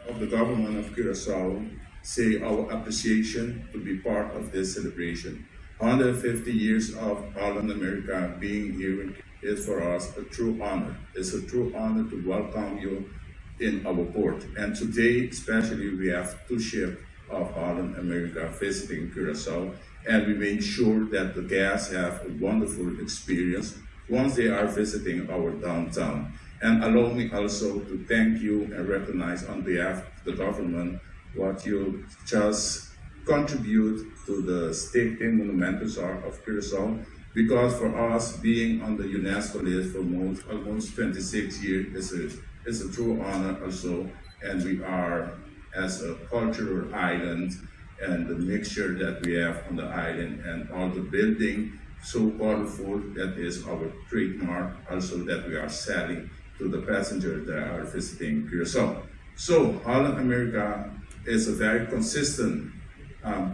of the government of Curacao say our appreciation to be part of this celebration. 150 years of Holland America being here is for us a true honor. It's a true honor to welcome you in our port. And today, especially, we have two ships of Holland America visiting Curacao, and we make sure that the guests have a wonderful experience once they are visiting our downtown. And allow me also to thank you and recognize on behalf of the government what you just contribute to the State Monumental Art of Curacao, because for us being on the UNESCO list for almost 26 years is a true honor also, and we are as a cultural island, and the mixture that we have on the island and all the building so colorful, that is our trademark also that we are selling to the passengers that are visiting Curacao. So Holland America is a very consistent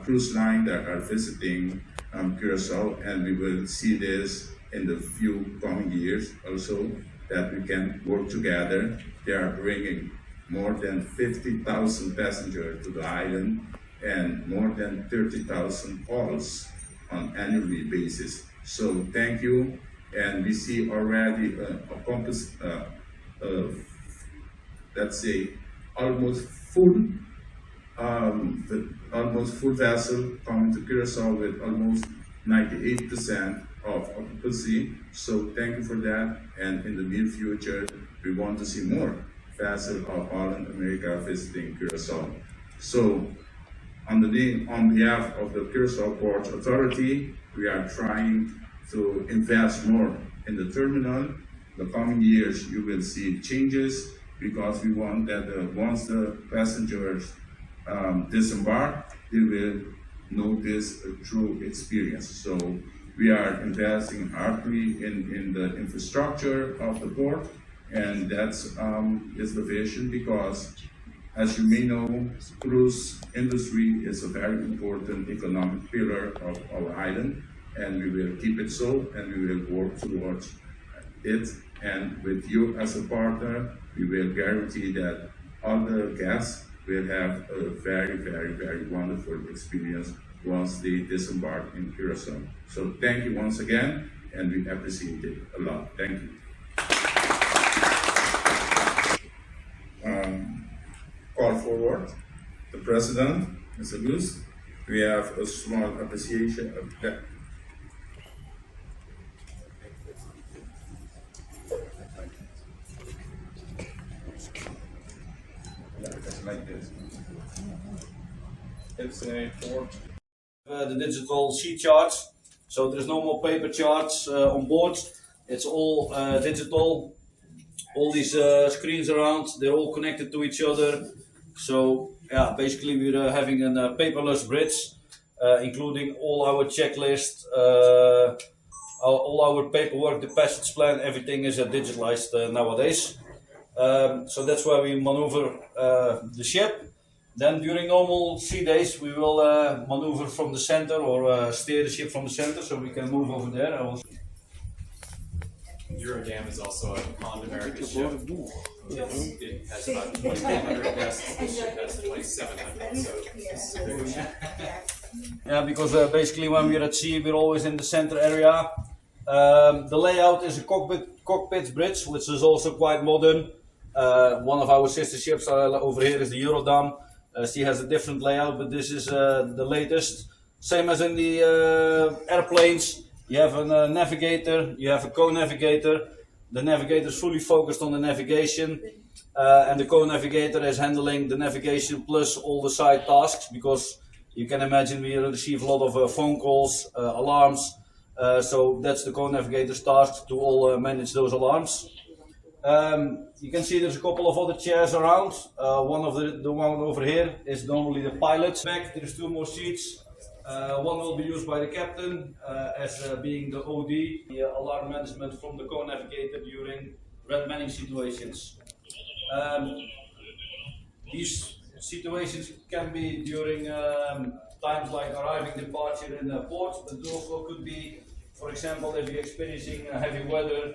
cruise line that are visiting Curacao, and we will see this in the few coming years also, that we can work together. They are bringing more than 50,000 passengers to the island and more than 30,000 calls on annually basis. So thank you, and we see already let's say almost full vessel coming to Curacao with almost 98% of occupancy. So thank you for that, and in the near future we want to see more vessels of Holland America visiting Curacao. So on behalf of the Curacao Port Authority, we are trying to invest more in the terminal. The coming years you will see changes, because we want that once the passengers disembark, they will notice a true experience. So we are investing heavily in the infrastructure of the port, and that's is the vision, because as you may know, cruise industry is a very important economic pillar of our island, and we will keep it so, and we will work towards it. And with you as a partner, we will guarantee that all the guests will have a very, very, very wonderful experience once they disembark in Curacao. So thank you once again, and we appreciate it a lot. Thank you. Call forward the President, Mr. Goose. We have a small appreciation of that. Like this. It's a port. The digital sheet charts, so there's no more paper charts on board. It's all digital. All these screens around, they're all connected to each other. So yeah, basically we're having a paperless bridge, including all our checklist, all our paperwork, the passage plan, everything is digitalized nowadays. So that's where we maneuver the ship. Then during normal sea days, we will maneuver from the center, or steer the ship from the center, so we can move over there. Eurodam is also a Holland America ship. It has about 2,800 guests. This ship has 2,700. So it's a big ship. Yeah, because basically when we're at sea, we're always in the center area. The layout is a cockpit bridge, which is also quite modern. One of our sister ships over here is the Eurodam. She has a different layout, but this is the latest. Same as in the airplanes. You have a navigator, you have a co-navigator. The navigator is fully focused on the navigation, and the co-navigator is handling the navigation plus all the side tasks, because you can imagine we receive a lot of phone calls, alarms, so that's the co-navigator's task to all manage those alarms. You can see there's a couple of other chairs around. The one over here is normally the pilot's back. There's two more seats. One will be used by the captain as being the OD, the alarm management from the co-navigator during red manning situations. These situations can be during times like arriving, departure in the port, but also could be, for example, if you're experiencing heavy weather